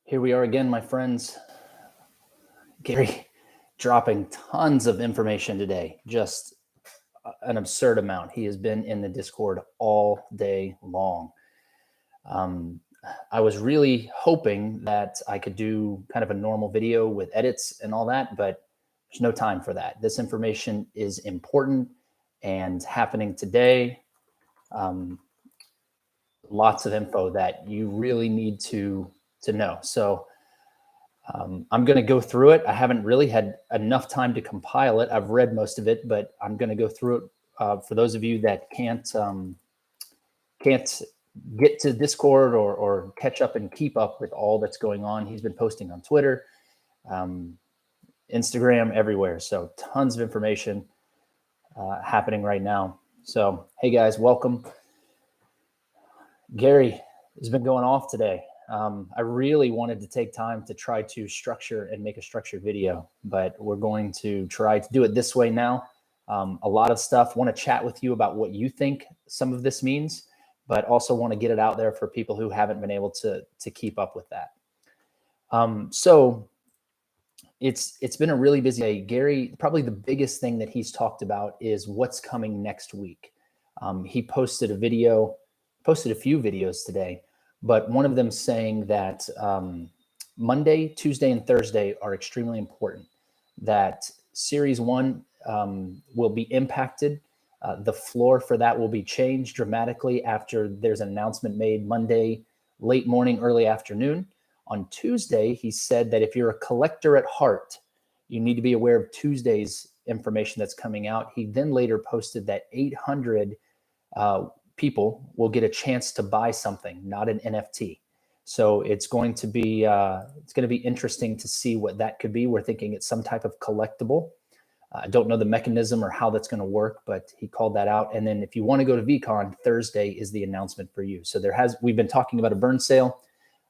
Here we are again, my friends. Gary dropping tons of information today, just an absurd amount. He has been in the Discord all day long. I was really hoping that I could do kind of a normal video with edits and all that, but there's no time for that. This information is important and happening today. Lots of info that you really need to know. So I'm going to go through it. I haven't really had enough time to compile it. I've read most of it, but I'm going to go through it for those of you that can't get to Discord or catch up and keep up with all that's going on. He's been posting on Twitter, Instagram, everywhere. So tons of information happening right now. So, hey guys, welcome. Gary has been going off today. I really wanted to take time to try to structure and make a structured video, but we're going to try to do it this way now. A lot of stuff. Want to chat with you about what you think some of this means, but also want to get it out there for people who haven't been able to keep up with that. So it's been a really busy day. Gary, probably the biggest thing that he's talked about is what's coming next week. He posted a few videos today, but one of them saying that Monday, Tuesday, and Thursday are extremely important, that Series 1 will be impacted. The floor for that will be changed dramatically after there's an announcement made Monday, late morning, early afternoon. On Tuesday, he said that if you're a collector at heart, you need to be aware of Tuesday's information that's coming out. He then later posted that 800 people will get a chance to buy something, not an NFT. So it's going to be interesting to see what that could be. We're thinking it's some type of collectible. I don't know the mechanism or how that's going to work, but he called that out. And then if you want to go to VeeCon, Thursday is the announcement for you. So we've been talking about a burn sale,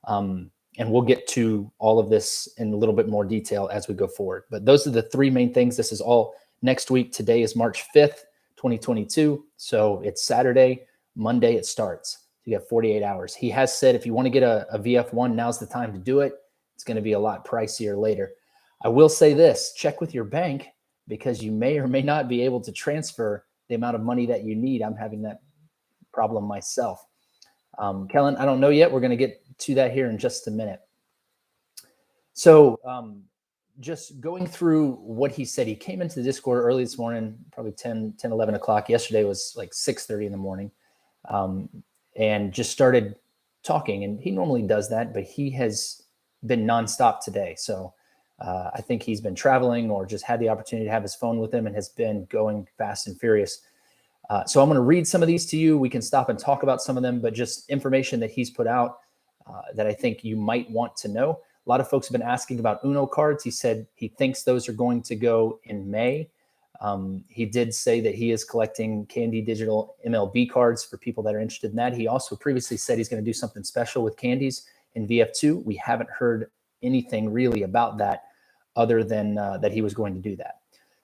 and we'll get to all of this in a little bit more detail as we go forward. But those are the three main things. This is all next week. Today is March 5th, 2022. So it's Saturday. Monday it starts. You got 48 hours. He has said if you want to get a VF1, now's the time to do it. It's going to be a lot pricier later. I will say this, check with your bank because you may or may not be able to transfer the amount of money that you need. I'm having that problem myself. Kellen, I don't know yet. We're going to get to that here in just a minute. So just going through what he said, he came into the Discord early this morning, probably 10, 11 o'clock. Yesterday was like 6:30 in the morning. And just started talking, and he normally does that, but he has been nonstop today. So I think he's been traveling or just had the opportunity to have his phone with him and has been going fast and furious. So I'm going to read some of these to you. We can stop and talk about some of them, but just information that he's put out that I think you might want to know. A lot of folks have been asking about Uno cards. He said he thinks those are going to go in May. He did say that he is collecting Candy Digital MLB cards for people that are interested in that. He also previously said he's going to do something special with candies in VF2. We haven't heard anything really about that other than that he was going to do that.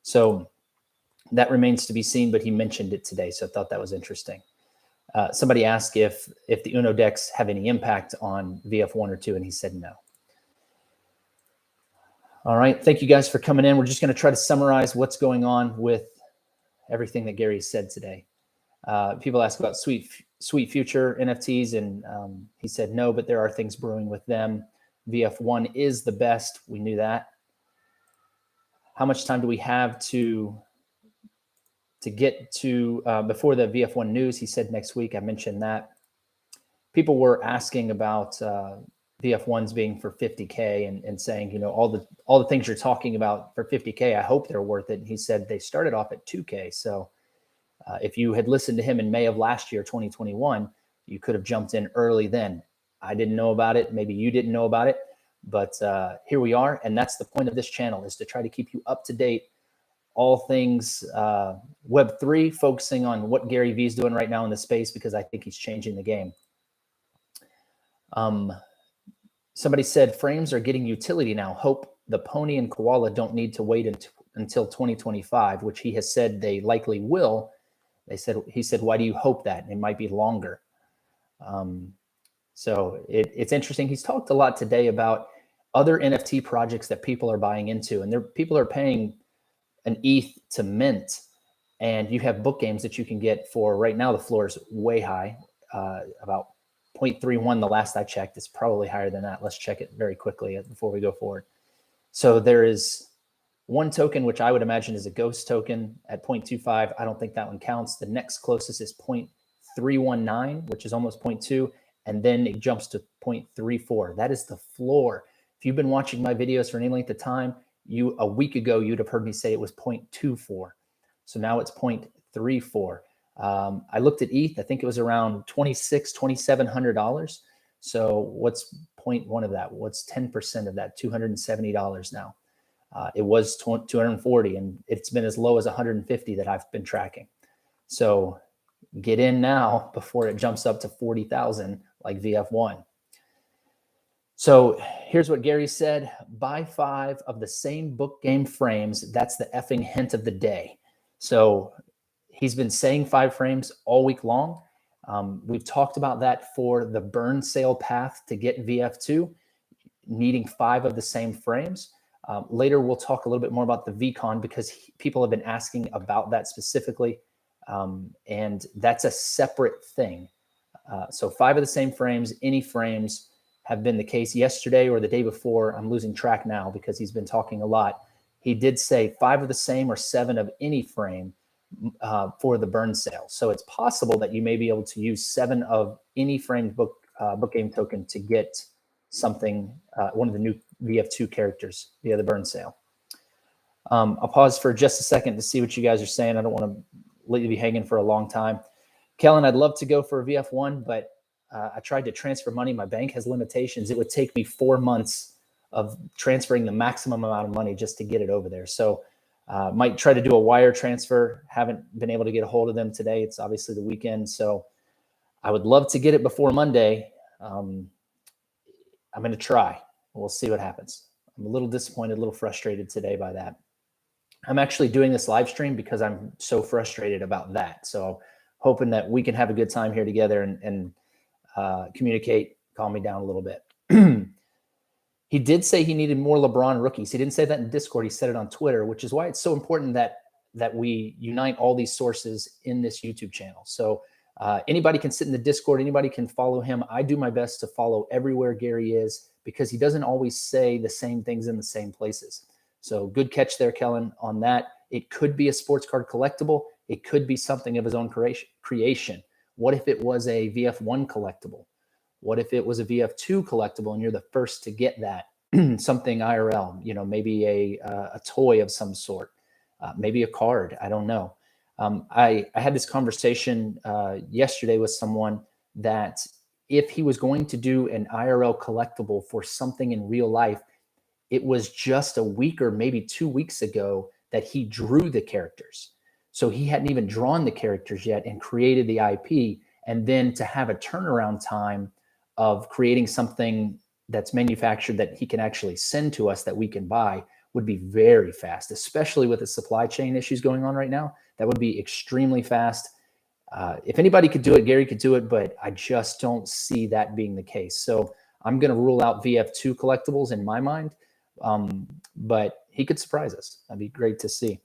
So that remains to be seen, but he mentioned it today. So I thought that was interesting. Somebody asked if the Uno decks have any impact on VF1 or 2, and he said no. All right. Thank you guys for coming in. We're just going to try to summarize what's going on with everything that Gary said today. People ask about Sweet Future NFTs, and he said no, but there are things brewing with them. VF1 is the best. We knew that. How much time do we have to get to before the VF1 news? He said next week. I mentioned that. People were asking about VF1s being for 50K and saying, you know, all the things you're talking about for 50K, I hope they're worth it. And he said they started off at 2K. So if you had listened to him in May of last year, 2021, you could have jumped in early then. I didn't know about it. Maybe you didn't know about it, but here we are. And that's the point of this channel, is to try to keep you up to date. All things Web3, focusing on what Gary Vee is doing right now in the space, because I think he's changing the game. Somebody said frames are getting utility now. Hope the Pony and Koala don't need to wait until 2025, which he has said they likely will. He said, why do you hope that? It might be longer. So it's interesting. He's talked a lot today about other NFT projects that people are buying into, and people are paying an ETH to mint, and you have book games that you can get for right now. The floor is way high, about 0.31. The last I checked, it's probably higher than that. Let's check it very quickly before we go forward. So there is one token, which I would imagine is a ghost token at 0.25. I don't think that one counts. The next closest is 0.319, which is almost 0.2. And then it jumps to 0.34. That is the floor. If you've been watching my videos for any length of time, a week ago, you'd have heard me say it was 0.24. So now it's 0.34. I looked at ETH. I think it was around $2,700. So what's 0.1 of that? What's 10% of that? $270 now. It was 240, and it's been as low as 150 that I've been tracking. So get in now before it jumps up to 40,000 like VF1. So here's what Gary said: buy 5 of the same book game frames. That's the effing hint of the day. So he's been saying 5 frames all week long. We've talked about that for the burn sale path to get VF2, needing 5 of the same frames. Later, we'll talk a little bit more about the Vcon because people have been asking about that specifically. And that's a separate thing. So 5 of the same frames, any frames, have been the case yesterday or the day before. I'm losing track now because he's been talking a lot. He did say 5 of the same or 7 of any frame for the burn sale. So it's possible that you may be able to use 7 of any framed book game token to get something, one of the new VF2 characters via the burn sale. I'll pause for just a second to see what you guys are saying. I don't want to let you be hanging for a long time. Kellen, I'd love to go for a VF1, but I tried to transfer money. My bank has limitations. It would take me 4 months of transferring the maximum amount of money just to get it over there. So might try to do a wire transfer. Haven't been able to get a hold of them today. It's obviously the weekend. So I would love to get it before Monday. I'm going to try. We'll see what happens. I'm a little disappointed, a little frustrated today by that. I'm actually doing this live stream because I'm so frustrated about that. So hoping that we can have a good time here together and communicate, calm me down a little bit. He did say he needed more LeBron rookies. He didn't say that in Discord. He said it on Twitter, which is why it's so important that we unite all these sources in this YouTube channel. So anybody can sit in the Discord. Anybody can follow him. I do my best to follow everywhere Gary is because he doesn't always say the same things in the same places. So good catch there, Kellen, on that. It could be a sports card collectible. It could be something of his own creation. What if it was a VF1 collectible? What if it was a VF2 collectible and you're the first to get that? Something IRL, maybe a toy of some sort, maybe a card. I don't know. I had this conversation yesterday with someone that if he was going to do an IRL collectible for something in real life, it was just a week or maybe 2 weeks ago that he drew the characters. So he hadn't even drawn the characters yet and created the IP. And then to have a turnaround time of creating something that's manufactured that he can actually send to us that we can buy would be very fast, especially with the supply chain issues going on right now. That would be extremely fast. If anybody could do it, Gary could do it, but I just don't see that being the case. So I'm going to rule out VF2 collectibles in my mind, but he could surprise us. That'd be great to see.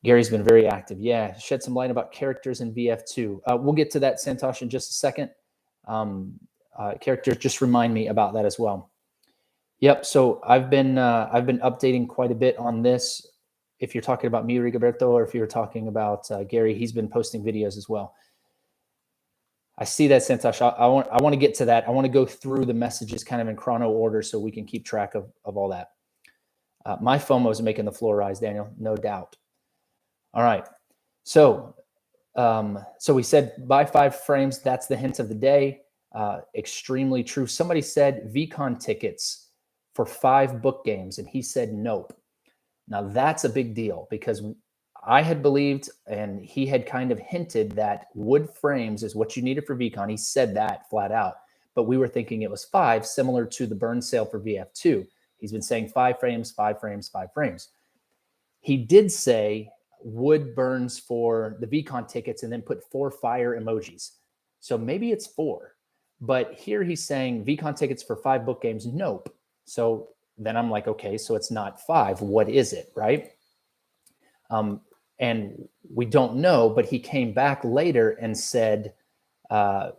Gary's been very active. Yeah, shed some light about characters in VF2. We'll get to that, Santosh, in just a second. Characters, just remind me about that as well. Yep. So I've been updating quite a bit on this. If you're talking about me, Rigoberto, or if you're talking about Gary, he's been posting videos as well. I see that, Santosh. I want to get to that. I want to go through the messages kind of in chrono order so we can keep track of all that. My FOMO is making the floor rise, Daniel, no doubt. All right. So we said buy 5 frames. That's the hint of the day. Extremely true. Somebody said VCon tickets for 5 book games, and he said nope. Now that's a big deal because I had believed, and he had kind of hinted that wood frames is what you needed for VCon. He said that flat out, but we were thinking it was 5, similar to the burn sale for VF2. He's been saying 5 frames, 5 frames, 5 frames. He did say wood burns for the VCon tickets and then put 4 fire emojis. So maybe it's 4, But here he's saying VCon tickets for 5 book games. Nope. So then I'm like, okay, so it's not 5. What is it, right? And we don't know, but he came back later and said 5,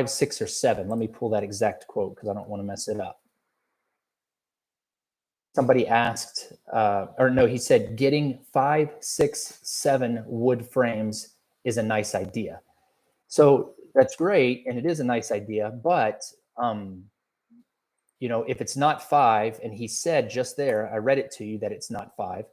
6, or 7. Let me pull that exact quote because I don't want to mess it up. Somebody asked, or no, he said, getting 5, 6, 7 wood frames is a nice idea. So that's great, and it is a nice idea, but you know, if it's not 5, and he said just there, I read it to you that it's not 5,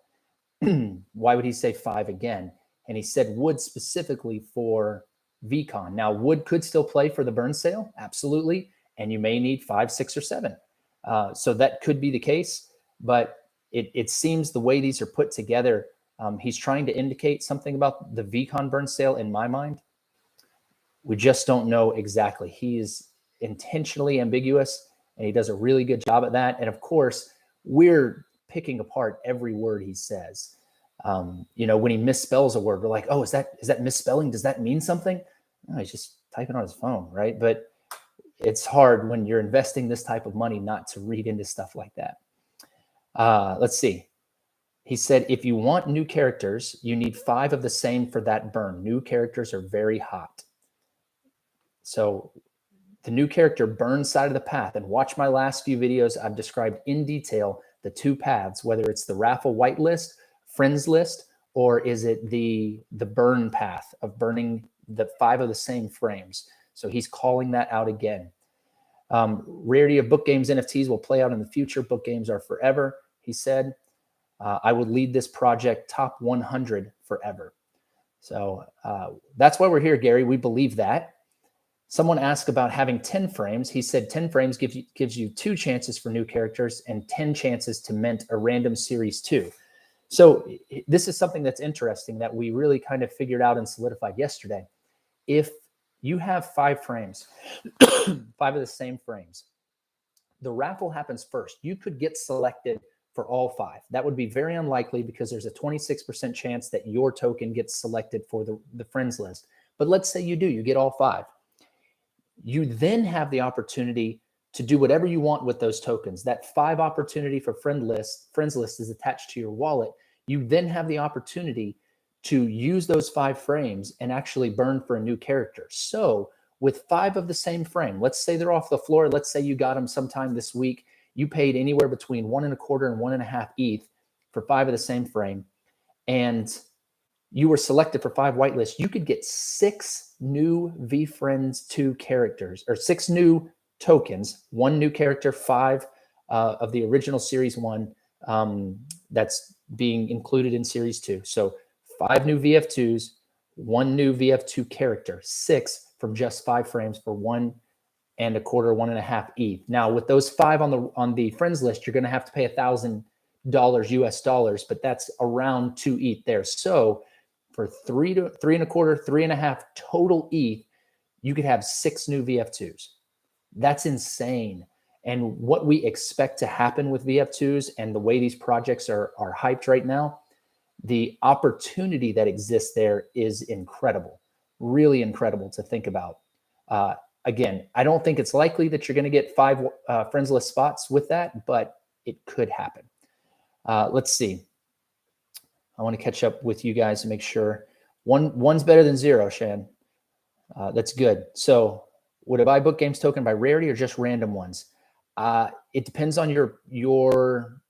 why would he say 5 again? And he said wood specifically for VCon. Now, wood could still play for the burn sale, absolutely, and you may need 5, 6, or 7. So that could be the case, but it seems the way these are put together, he's trying to indicate something about the VCon burn sale in my mind. We just don't know exactly. He is intentionally ambiguous, and he does a really good job at that. And of course, we're picking apart every word he says. You know, when he misspells a word, we're like, oh, is that misspelling? Does that mean something? No, he's just typing on his phone, right? But it's hard when you're investing this type of money not to read into stuff like that. Let's see. He said, if you want new characters, you need 5 of the same for that burn. New characters are very hot. So the new character burns side of the path. And watch my last few videos. I've described in detail the 2 paths, whether it's the raffle whitelist, friends list, or is it the burn path of burning the 5 of the same frames. So he's calling that out again. Rarity of book games NFTs will play out in the future. Book games are forever, he said. I would lead this project top 100 forever. So that's why we're here, Gary. We believe that. Someone asked about having 10 frames. He said 10 frames gives you 2 chances for new characters and 10 chances to mint a random series 2. So this is something that's interesting that we really kind of figured out and solidified yesterday. If you have 5 frames, 5 of the same frames, the raffle happens first. You could get selected for all 5. That would be very unlikely because there's a 26% chance that your token gets selected for the friends list. But let's say you do, you get all 5. You then have the opportunity to do whatever you want with those tokens. That 5 opportunity for friends list is attached to your wallet. You then have the opportunity to use those 5 frames and actually burn for a new character. So with 5 of the same frame, let's say they're off the floor. Let's say you got them sometime this week. You paid anywhere between 1.25 and 1.5 ETH for 5 of the same frame, and you were selected for 5 whitelists. You could get 6 new VeeFriends 2 characters, or 6 new tokens, 1 new character, 5 of the original Series 1 that's being included in Series 2. So 5 new VF2s, 1 new VF2 character, 6 from just 5 frames for 1.25, 1.5 ETH. Now, with those 5 on the friends list, you're going to have to pay $1,000 US dollars, but that's around 2 ETH there. So for 3 to 3.25, 3.5 total ETH, you could have 6 new VF2s. That's insane. And what we expect to happen with VF2s and the way these projects are hyped right now, the opportunity that exists there is incredible, really incredible to think about. Again, I don't think it's likely that you're going to get 5 friends list spots with that, but it could happen. Let's see. I want to catch up with you guys to make sure one's better than 0, Shan. That's good. So would I buy book games token by rarity or just random ones? It depends on your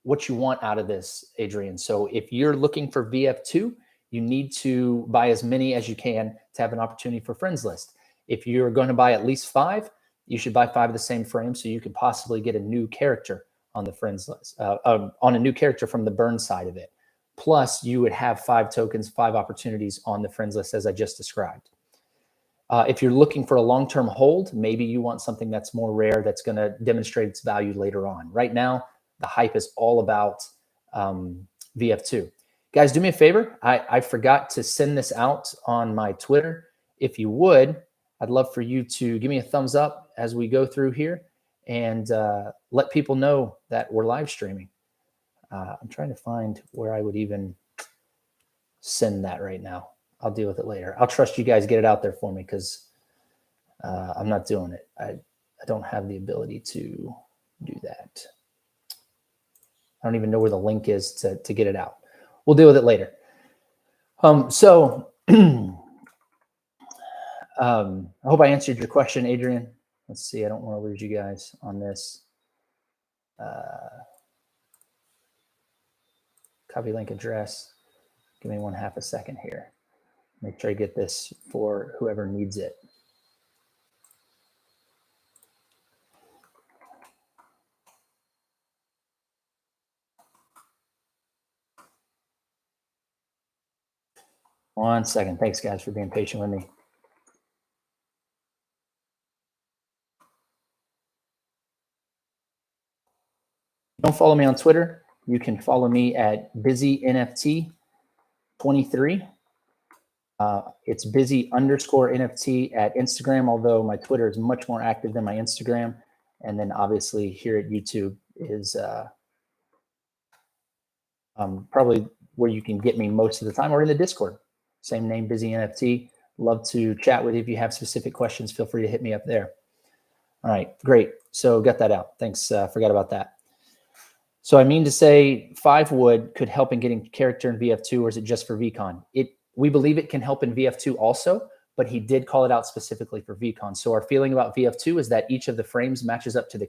what you want out of this, Adrian. So if you're looking for VF2, you need to buy as many as you can to have an opportunity for friends list. If you're going to buy at least 5, you should buy 5 of the same frame so you could possibly get a new character on the friends list, on a new character from the burn side of it. Plus, you would have 5 tokens, 5 opportunities on the friends list as I just described. If you're looking for a long-term hold, maybe you want something that's more rare that's going to demonstrate its value later on. Right now, the hype is all about VF2. Guys, do me a favor. I forgot to send this out on my Twitter. If you would, I'd love for you to give me a thumbs up as we go through here and let people know that we're live streaming. I'm trying to find where I would even send that right now. I'll deal with it later. I'll trust you guys get it out there for me because I'm not doing it. I don't have the ability to do that. I don't even know where the link is to get it out. We'll deal with it later. I hope I answered your question, Adrian. Let's see. I don't want to lose you guys on this. Copy link address. Give me 1/2 a second here. Make sure I get this for whoever needs it. One second. Thanks, guys, for being patient with me. Don't follow me on Twitter. You can follow me at BusyNFT23. It's busy_NFT at Instagram, although my Twitter is much more active than my Instagram. And then obviously here at YouTube is probably where you can get me most of the time, or in the Discord. Same name, BusyNFT. Love to chat with you. If you have specific questions, feel free to hit me up there. All right, great. So got that out. Thanks. Forgot about that. So I mean to say 5 wood could help in getting character in VF2, or is it just for VCon? We believe it can help in VF2 also, but he did call it out specifically for VCon. So our feeling about VF2 is that each of the frames matches up to the